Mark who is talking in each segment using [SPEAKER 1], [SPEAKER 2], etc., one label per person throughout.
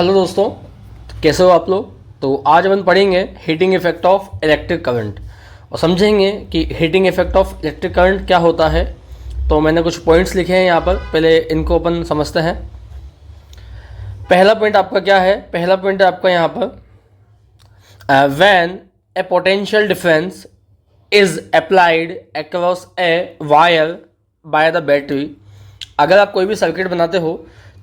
[SPEAKER 1] Hello दोस्तों, कैसे हो आप लोग। तो आज अपन पढ़ेंगे heating effect of electric current और समझेंगे कि heating effect of electric current क्या होता है। तो मैंने कुछ पॉइंट्स लिखे हैं यहाँ पर, पहले इनको अपन समझते हैं। पहला पॉइंट आपका क्या है? पहला पॉइंट है आपका यहाँ पर when A potential difference is applied across a wire by the battery. अगर आप कोई भी सर्किट बनाते हो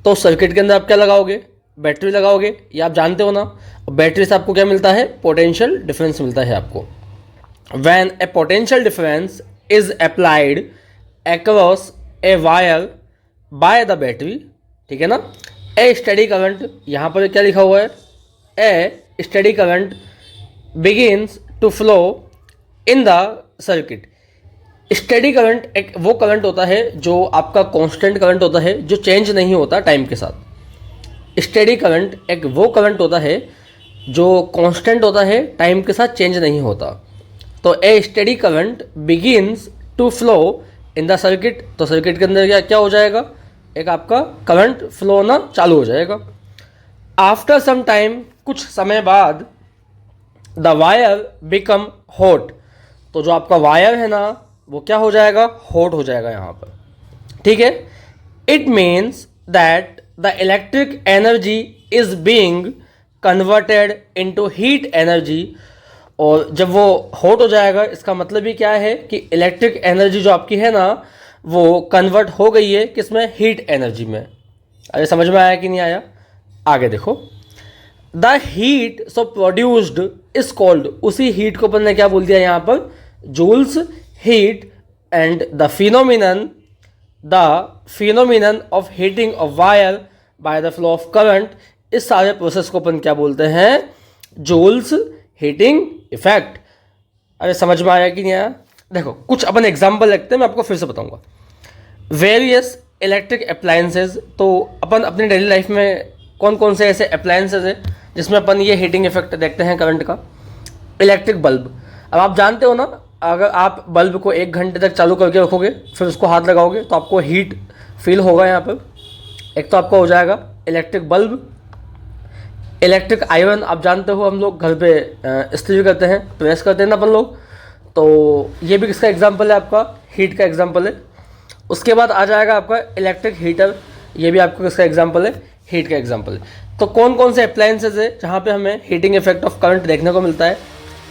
[SPEAKER 1] तो सर्किट के अंदर आप क्या लगाओगे? बैटरी लगाओगे, ये आप जानते हो ना। बैटरी से आपको क्या मिलता है? पोटेंशियल डिफरेंस मिलता है आपको। When A potential difference is applied across a wire by the battery, ठीक है ना। ए स्टेडी करंट, यहाँ पर क्या लिखा हुआ है? A steady current begins to flow in the circuit. Steady current एक वो करंट होता है जो आपका कांस्टेंट करंट होता है, जो चेंज नहीं होता टाइम के साथ। स्टेडी करंट एक वो करंट होता है जो कांस्टेंट होता है, टाइम के साथ चेंज नहीं होता। तो a steady current begins to flow in the circuit, तो सर्किट के अंदर क्या हो जाएगा? एक आपका करंट फ्लो होना चालू हो जाएगा। आफ्टर सम टाइम, कुछ समय बाद, द वायर बिकम हॉट, तो जो आपका वायर है ना वो क्या हो जाएगा? हॉट हो जाएगा यहाँ पर, ठीक है। It means that the electric energy is being converted into heat energy. और जब वो हॉट हो जाएगा, इसका मतलब ही क्या है कि इलेक्ट्रिक एनर्जी जो आपकी है ना वो कन्वर्ट हो गई है किसमें? हीट एनर्जी में। अरे समझ में आया कि नहीं आया? आगे देखो, the heat so produced is called, उसी हीट को अपन ने क्या बोल दिया यहाँ पर? Joule's heat. And the phenomenon of heating of wire by the flow of current, इस सारे प्रोसेस को अपन क्या बोलते हैं? Joule's heating effect. अरे समझ में आया कि नहीं आया? देखो कुछ अपन एग्जांपल लगते हैं, मैं आपको फिर से बताऊंगा। वेरियस इलेक्ट्रिक अप्लायंसेज, तो अपन अपनी डेली लाइफ में कौन कौन से ऐसे अप्लायंसेज है जिसमें अपन ये हीटिंग इफेक्ट देखते हैं करंट का? Electric bulb. अब आप जानते हो ना, अगर आप बल्ब को 1 घंटे तक चालू करके रखोगे फिर उसको हाथ लगाओगे तो आपको हीट फील होगा यहाँ पर। एक तो आपका हो जाएगा इलेक्ट्रिक बल्ब। इलेक्ट्रिक आयरन, आप जानते हो हम लोग घर पे इस्त्री करते हैं, प्रेस करते हैं ना अपन लोग, तो ये भी किसका एग्जाम्पल है? आपका हीट का एग्जाम्पल है। उसके बाद आ जाएगा आपका इलेक्ट्रिक हीटर, ये भी आपको किसका एग्जाम्पल है? हीट का एग्जाम्पल है। तो कौन कौन से अप्लायंसेज है जहाँ पे हमें हीटिंग इफेक्ट ऑफ करंट देखने को मिलता है?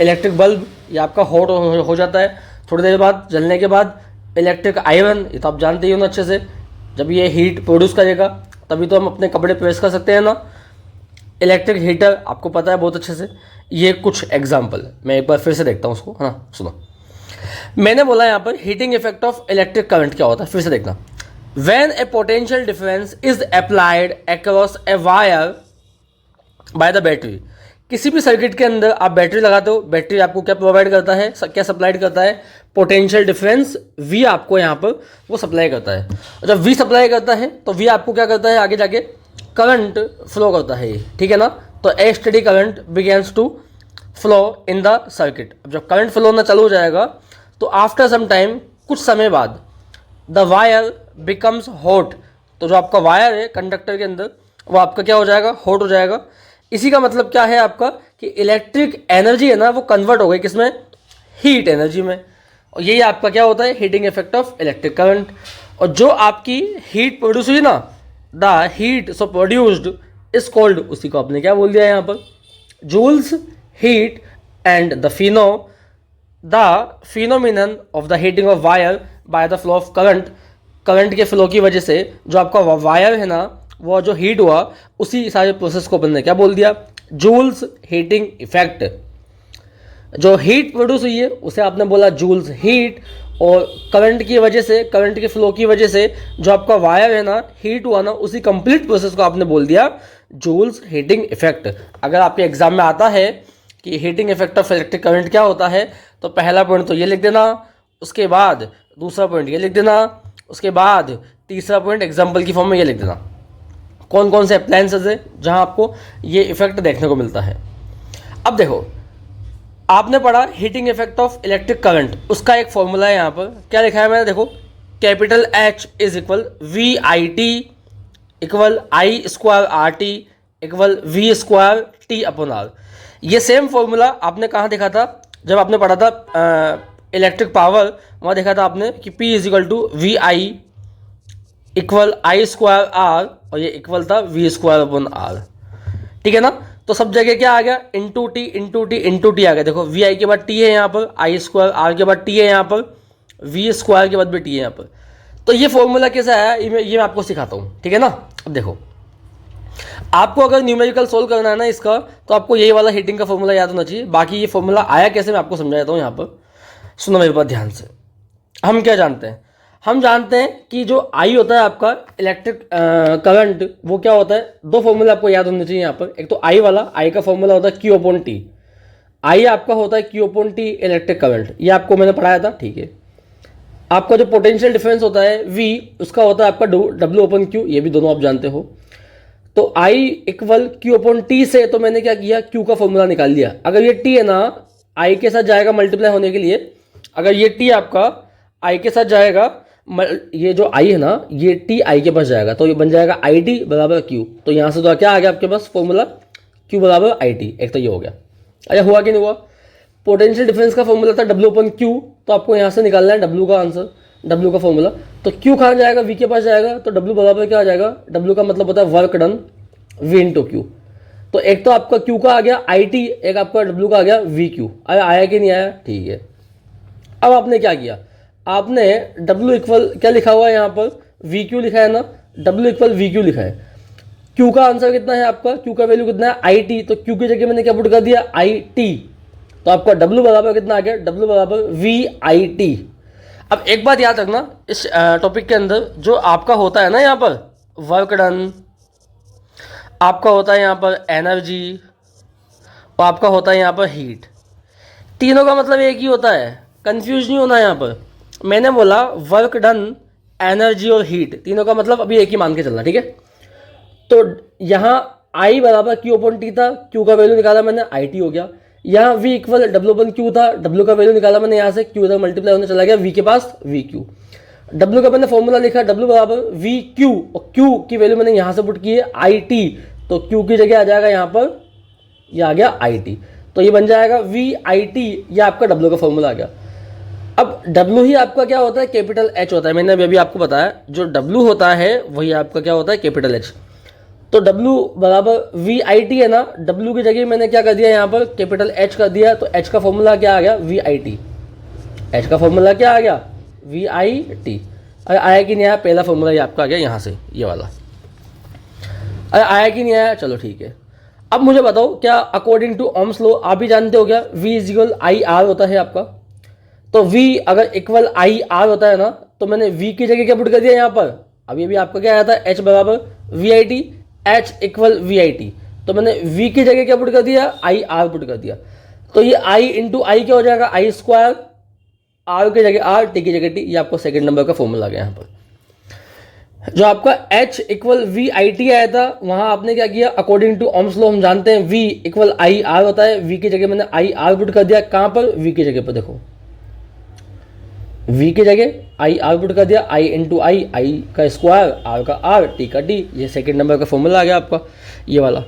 [SPEAKER 1] इलेक्ट्रिक बल्ब, ये आपका हॉट हो जाता है थोड़ी देर बाद, जलने के बाद। इलेक्ट्रिक आयरन, ये तो आप जानते ही हो ना अच्छे से, जब ये हीट प्रोड्यूस करेगा तभी तो हम अपने कपड़े प्रेस कर सकते हैं ना। इलेक्ट्रिक हीटर आपको पता है बहुत अच्छे से। ये कुछ एग्जाम्पल है, मैं एक बार फिर से देखता हूँ उसको, है ना। सुनो, मैंने बोला यहाँ पर heating effect of electric current क्या होता है, फिर से देखना। When A potential difference is applied across a wire by the battery, किसी भी सर्किट के अंदर आप बैटरी लगाते हो, बैटरी आपको क्या प्रोवाइड करता है? क्या सप्लाइड करता है? पोटेंशियल डिफरेंस V आपको यहाँ पर वो सप्लाई करता है। और जब V सप्लाई करता है तो V आपको क्या करता है? आगे जाके करंट फ्लो करता है ये, ठीक है ना। तो a steady current begins to flow in the circuit. अब जब करंट फ्लो होना चालू हो जाएगा तो आफ्टर सम टाइम, कुछ समय बाद, द वायर बिकम्स हॉट, तो जो आपका वायर है कंडक्टर के अंदर वो आपका क्या हो जाएगा? हॉट हो जाएगा। इसी का मतलब क्या है आपका? कि इलेक्ट्रिक एनर्जी है ना वो कन्वर्ट हो गई किसमें? हीट एनर्जी में। और यही आपका क्या होता है? Heating effect of electric current. और जो आपकी हीट प्रोड्यूस हुई ना, the heat so produced is called, उसी को आपने क्या बोल दिया यहाँ पर? Joule's heat. And the phenomenon of the heating of wire by the flow of current, current के फ्लो की वजह से जो आपका वायर है ना वो जो हीट हुआ, उसी सारे प्रोसेस को अपन ने क्या बोल दिया? Joule's heating effect. जो हीट प्रोड्यूस हुई है उसे आपने बोला जूल्स हीट, और करंट की वजह से, करंट के फ्लो की वजह से जो आपका वायर है ना हीट हुआ ना, उसी कंप्लीट प्रोसेस को आपने बोल दिया जूल्स हीटिंग इफेक्ट। अगर आपके एग्जाम में आता है कि heating effect of electric current क्या होता है, तो पहला पॉइंट तो ये लिख देना, उसके बाद दूसरा पॉइंट ये लिख देना, उसके बाद तीसरा पॉइंट एग्जाम्पल की फॉर्म में ये लिख देना। कौन कौन से अप्लायंसेज है जहां आपको ये इफेक्ट देखने को मिलता है। अब देखो, आपने पढ़ा heating effect of electric current, उसका एक फॉर्मूला है यहाँ पर, क्या लिखा है मैंने? देखो, capital H is equal VIT equal I square RT equal V square T upon R. ये सेम फॉर्मूला आपने कहाँ देखा था, जब आपने पढ़ा था इलेक्ट्रिक पावर, वहाँ देखा था आपने कि P is equal to V I equal I square R, और ये इक्वल था वी स्क्वायर अपॉन आर। ठीक है ना। तो सब जगह क्या आ गया, into T into T into T आ गया। देखो वी आई के बाद टी है यहाँ पर, आई स्क्वायर आर के बाद टी है यहाँ पर, वी स्क्वायर के बाद भी टी है यहाँ पर। तो ये फॉर्मूला कैसा है, ये मैं आपको सिखाता हूँ। ठीक है ना। अब देखो, आपको अगर न्यूमेरिकल सोल्व करना है ना इसका, तो आपको यही वाला हीटिंग का फॉर्मूला याद होना चाहिए। बाकी ये फॉर्मूला आया कैसे मैं आपको समझा देता हूँ। यहाँ पर सुनो मेरे बात ध्यान से। हम क्या जानते हैं, हम जानते हैं कि जो आई होता है आपका इलेक्ट्रिक करंट, वो क्या होता है, दो फॉर्मूले आपको याद होने चाहिए यहाँ पर। एक तो आई वाला, आई का फॉर्मूला होता है क्यू अपॉन टी। आई आपका होता है Q upon T electric current, ये आपको मैंने पढ़ाया था। ठीक है। आपका जो पोटेंशियल डिफरेंस होता है वी, उसका होता है आपका डब्ल्यू अपॉन क्यू, ये भी दोनों आप जानते हो। तो I equal Q upon T से, तो मैंने क्या किया, क्यू का फॉर्मूला निकाल दिया। अगर ये टी है ना, आई के साथ जाएगा मल्टीप्लाई होने के लिए। अगर ये टी आपका आई के साथ जाएगा, ये जो आई है ना, ये टी आई के पास जाएगा, तो ये बन जाएगा आई टी बराबर क्यू। तो यहाँ से तो क्या आ गया आपके पास फॉर्मूला, क्यू बराबर आई टी। एक तो ये हो गया। अच्छा हुआ कि नहीं हुआ। पोटेंशियल डिफरेंस का फॉर्मूला था डब्ल्यू अपन क्यू, तो आपको यहाँ से निकालना है डब्ल्यू का आंसर, डब्ल्यू का फॉर्मूला। तो क्यू कहाँ जाएगा, वी के पास जाएगा, तो डब्ल्यू बराबर क्या आ जाएगा, डब्ल्यू का मतलब होता है work done, V into Q. तो एक तो आपका क्यू का आ गया आई टी, एक आपका डब्ल्यू का आ गया वी क्यू। आया कि नहीं आया, ठीक है। अब आपने क्या किया, आपने W इक्वल क्या लिखा हुआ है यहाँ पर, वी क्यू लिखा है ना, W इक्वल वी क्यू लिखा है। Q का आंसर कितना है आपका, Q का वैल्यू कितना है आई टी, तो Q की जगह मैंने क्या पुट कर दिया आई टी। तो आपका W बराबर कितना आ गया, W बराबर वी आई टी। अब एक बात याद रखना इस टॉपिक के अंदर, जो आपका होता है ना यहाँ पर वर्क डन, आपका होता है यहाँ पर एनर्जी, और आपका होता है यहाँ पर हीट, तीनों का मतलब एक ही होता है। कंफ्यूज नहीं होना यहाँ पर। मैंने बोला वर्क डन, एनर्जी और हीट, तीनों का मतलब अभी एक ही मान के चलना। ठीक है। तो यहाँ आई बराबर क्यू अपॉन टी था, क्यू का वैल्यू निकाला मैंने, आई टी हो गया। यहाँ V equal W upon Q था, डब्ल्यू का वैल्यू निकाला मैंने, यहाँ से क्यू इधर मल्टीप्लाई होने चला गया वी के पास, वी क्यू। डब्ल्यू का मैंने फॉर्मूला लिखा, डब्ल्यू बराबर वी क्यू, और क्यू की वैल्यू मैंने यहाँ से पुट की है आई टी, तो क्यू की जगह आ जाएगा यहाँ पर, ये आ गया आई टी। तो ये बन जाएगा वी आई टी, ये आपका डब्ल्यू का फॉर्मूला आ गया। अब W ही आपका क्या होता है, कैपिटल H होता है। मैंने अभी आपको बताया जो W होता है वही आपका क्या होता है, कैपिटल H। तो W बराबर वी आई टी है ना, W की जगह मैंने क्या कर दिया यहाँ पर, कैपिटल H कर दिया। तो H का फॉर्मूला क्या आ गया, वी आई टी। H का फॉर्मूला क्या आ गया, वी आई टी। अरे आया कि नहीं आया, पहला फॉर्मूला ये आपका आ गया यहाँ से, ये वाला। अरे आया कि नहीं आया, चलो ठीक है। अब मुझे बताओ, क्या अकॉर्डिंग टू ओम्स लॉ आप ही जानते हो क्या, V is equal I R होता है आपका। तो V अगर इक्वल आई आर होता है ना, तो मैंने V की जगह क्या पुट कर दिया यहाँ पर, अभी आपका क्या आया था, H बराबर V I T, H equal V I T. तो मैंने V की जगह क्या पुट कर दिया, आई आर पुट कर दिया। तो ये I इंटू आई क्या हो जाएगा, आई स्क्वायर, आर की जगह आर, टी की जगह टी। ये आपको सेकंड नंबर का फॉर्मूला आ गया यहाँ पर। जो आपका H equal V I T आया था, वहां आपने क्या किया, अकॉर्डिंग टू ओम्स लॉ हम जानते हैं V इक्वल आई आर होता है। V की जगह मैंने आई आर पुट कर दिया, कहाँ पर, V की जगह पर। देखो V की जगह आई आर पुट कर दिया, आई इंटू आई, आई का स्क्वायर, आर का आर, टी का टी। ये सेकंड नंबर का फॉर्मूला आ गया आपका, ये वाला।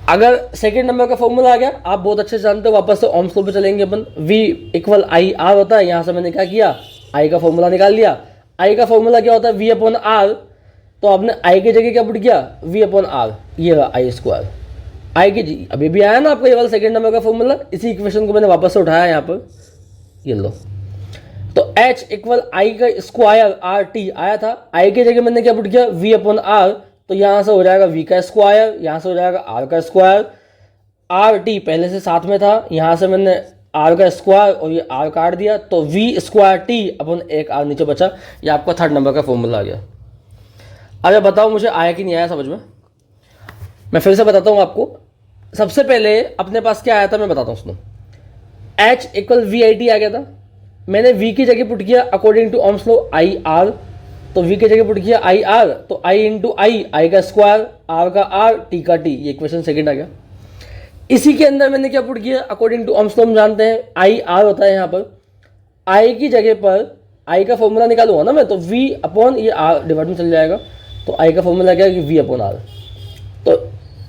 [SPEAKER 1] अगर सेकंड नंबर का फॉर्मूला आ गया, आप बहुत अच्छे से जानते हो, वापस से ओम्स लॉ पे चलेंगे अपन। V इक्वल आई आर होता है, यहाँ से मैंने क्या किया, आई का फॉर्मूला निकाल लिया। आई का फॉर्मूला क्या होता है, V अपॉन आर। तो आपने आई की जगह क्या पुट किया, V अपॉन आर, ये रहा आई स्क्वायर। आई की जी अभी भी आया ना आपका ये वाला सेकंड नंबर का फॉर्मूला। इसी इक्वेशन को मैंने वापस से उठाया यहाँ पर, ये लो। तो H इक्वल आई का स्क्वायर आर टी आया था, आई की जगह मैंने क्या पुट किया, V अपॉन आर। तो यहाँ से हो जाएगा V का स्क्वायर, यहाँ से हो जाएगा R का स्क्वायर, आर टी पहले से साथ में था, यहाँ से मैंने R का स्क्वायर और ये R काट दिया, तो V स्क्वायर टी अपन एक R नीचे बचा। ये आपका थर्ड नंबर का फॉर्मूला आ गया। अरे बताओ मुझे आया कि नहीं आया समझ में। मैं फिर से बताता हूँ आपको। सबसे पहले अपने पास क्या आया था मैं बताता हूँ, सुनो। H equal V I T आ गया था, मैंने V की जगह पुट किया according to Ohm's law I R. तो V की जगह पुट किया आई आर, तो आई इंटू आई का स्क्वायर, आर का आर, टी का टी। ये इक्वेशन सेकंड आ गया। इसी के अंदर मैंने क्या पुट किया, अकॉर्डिंग टू ओम्स लॉ हम जानते हैं आई आर होता है यहाँ पर। आई की जगह पर आई का फॉर्मूला निकालूंगा ना मैं, तो V अपॉन ये आर डिवाइड में चल जाएगा। तो आई का फॉर्मूला क्या है कि वी अपॉन आर। तो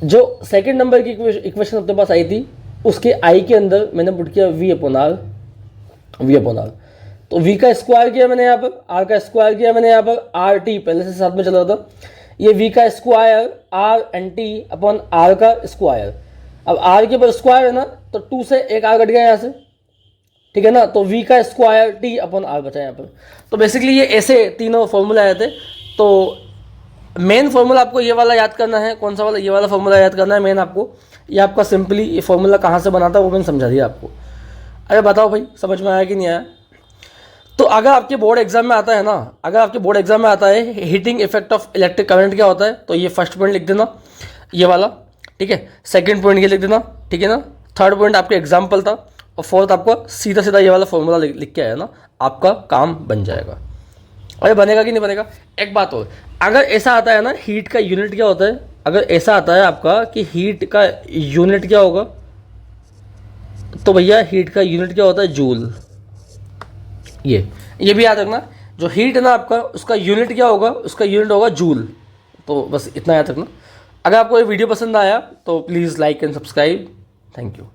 [SPEAKER 1] जो सेकंड नंबर की इक्वेशन अपने पास आई थी उसके आई के अंदर मैंने पुट किया V upon R, V upon R. तो वी का स्क्वायर किया मैंने यहाँ पर, आर का स्क्वायर किया मैंने यहाँ पर, आर टी पहले से साथ में चल रहा था, ये वी का square R and T upon R का स्क्वायर। अब आर के ऊपर स्क्वायर है ना, तो 2 से एक आर कट गया यहाँ से, ठीक है ना, तो वी का स्क्वायर टी अपॉन आर बचा यहाँ पर। तो बेसिकली ये ऐसे तीनों फॉर्मूला आए थे। तो मेन फॉर्मूला आपको ये वाला याद करना है। कौन सा वाला? ये वाला फॉर्मूला याद करना है मेन आपको। ये आपका सिंपली ये फॉर्मूला कहाँ से बनाता है वो मैंने समझा दिया आपको। अरे बताओ भाई समझ में आया कि नहीं आया? तो अगर आपके बोर्ड एग्जाम में आता है ना, अगर आपके बोर्ड एग्जाम में आता है heating effect of electric current क्या होता है, तो ये फर्स्ट पॉइंट लिख देना ये वाला, ठीक है। सेकंड पॉइंट ये लिख देना, ठीक है ना। थर्ड पॉइंट आपका एग्जाम्पल था, और फोर्थ आपका सीधा सीधा ये वाला फॉर्मूला लिख के आया ना, आपका काम बन जाएगा। अरे बनेगा कि नहीं बनेगा? एक बात और, अगर ऐसा आता है ना हीट का यूनिट क्या होता है, अगर ऐसा आता है आपका कि हीट का यूनिट क्या होगा, तो भैया हीट का यूनिट क्या होता है? जूल। ये भी याद रखना, जो हीट है ना आपका उसका यूनिट क्या होगा? उसका यूनिट होगा जूल। तो बस इतना याद रखना। अगर आपको ये वीडियो पसंद आया तो please like and subscribe. Thank you.